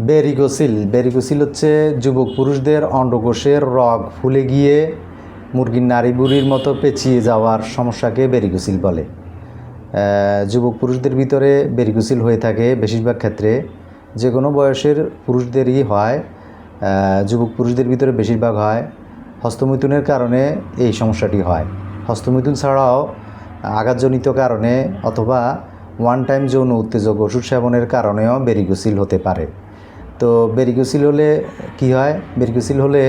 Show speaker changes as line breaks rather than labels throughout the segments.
Varicocele হচ্ছে যুবক পুরুষদের অন্ডকোষের রগ ফুলে গিয়ে মুরগির নাড়ি বুড়ির মতো পেঁচিয়ে যাওয়ার সমস্যাকে ভেরিকোসিল বলে। যুবক পুরুষদের ভিতরে ভেরিকোসিল হয়ে থাকে বেশিরভাগ ক্ষেত্রে, যে কোনো বয়সের পুরুষদেরই হয়। যুবক পুরুষদের ভিতরে বেশিরভাগ হয়। হস্তমৈথুনের কারণে এই সমস্যাটি হয়। হস্তমৈথুন ছাড়াও আঘাতজনিত কারণে অথবা ওয়ান টাইম যৌন উত্তেজক ওষুধ সেবনের কারণেও ভেরিকোসিল হতে পারে। তো ভেরিকোসিল হলে কি হয়? ভেরিকোসিল হলে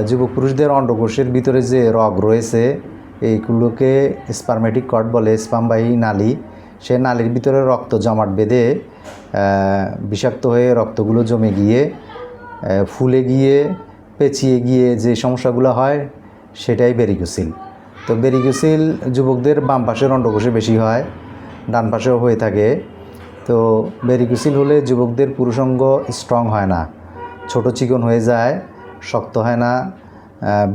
যুবক পুরুষদের অন্ডকোষের ভিতরে যে রগ রয়েছে এইগুলোকে স্পারমেটিক কর্ড বলে, স্পামবাহী নালী। সে নালীর ভিতরে রক্ত জমাট বেঁধে বিষাক্ত হয়ে রক্তগুলো জমে গিয়ে ফুলে গিয়ে পেঁচিয়ে গিয়ে যে সমস্যাগুলো হয় সেটাই ভেরিকোসিল। তো ভেরিকোসিল যুবকদের বাম পাশের অন্ডকোষে বেশি হয়, ডান পাশেও হয়ে থাকে। তো ভেরিকোসিল হলে যুবকদের পুরুষাঙ্গ স্ট্রং হয় না, ছোট চিকন হয়ে যায়, শক্ত হয় না,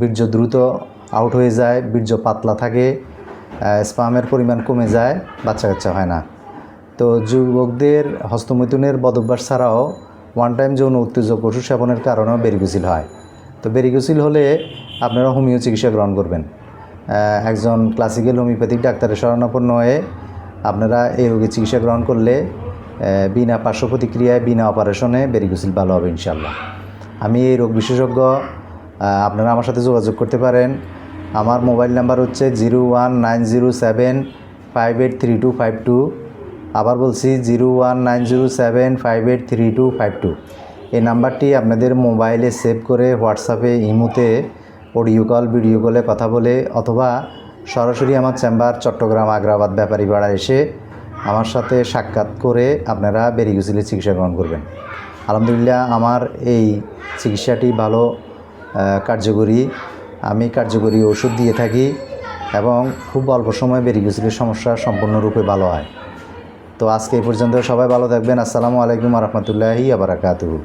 বীর্য দ্রুত আউট হয়ে যায়, বীর্য পাতলা থাকে, স্পামের পরিমাণ কমে যায়, বাচ্চা কাচ্চা হয় না। তো যুবকদের হস্তমৈথুনের বদভ্যাস ছাড়াও ওয়ান টাইম যৌন উত্তেজক ওষুধ সেবনের কারণেও ভেরিকোসিল হয়। তো ভেরিকোসিল হলে আপনারা হোমিও চিকিৎসা গ্রহণ করবেন। একজন ক্লাসিক্যাল হোমিওপ্যাথিক ডাক্তারের শরণাপন্ন হয়ে আপনারা এই রোগের চিকিৎসা গ্রহণ করলে বিনা পার্শ্ব প্রতিক্রিয়ায়, বিনা অপারেশনে ভেরিকোসিল ভালো হবে ইনশাল্লাহ। আমি এই রোগ বিশেষজ্ঞ। আপনারা আমার সাথে যোগাযোগ করতে পারেন। আমার মোবাইল নাম্বার হচ্ছে 01907583252। আবার বলছি 01907583252। এই নাম্বারটি আপনাদের মোবাইলে সেভ করে হোয়াটসঅ্যাপে, ইমোতে অডিও কল, ভিডিও কলে কথা বলে অথবা সরাসরি আমার চেম্বার চট্টগ্রাম আগ্রাবাদ ব্যাপারীপাড়া এসে আমার সাথে সাক্ষাৎ করে আপনারা ভেরিকোসিলের চিকিৎসা গ্রহণ করবেন। আলহামদুলিল্লাহ আমার এই চিকিৎসাটি ভালো কার্যকরী। আমি কার্যকরী ওষুধ দিয়ে থাকি এবং খুব অল্প সময়ে ভেরিকোসিলের সমস্যা সম্পূর্ণরূপে ভালো হয়। তো আজকে এই পর্যন্ত, সবাই ভালো থাকবেন। আসসালামু আলাইকুম ওয়া রাহমাতুল্লাহি ওয়া বারাকাতুহু।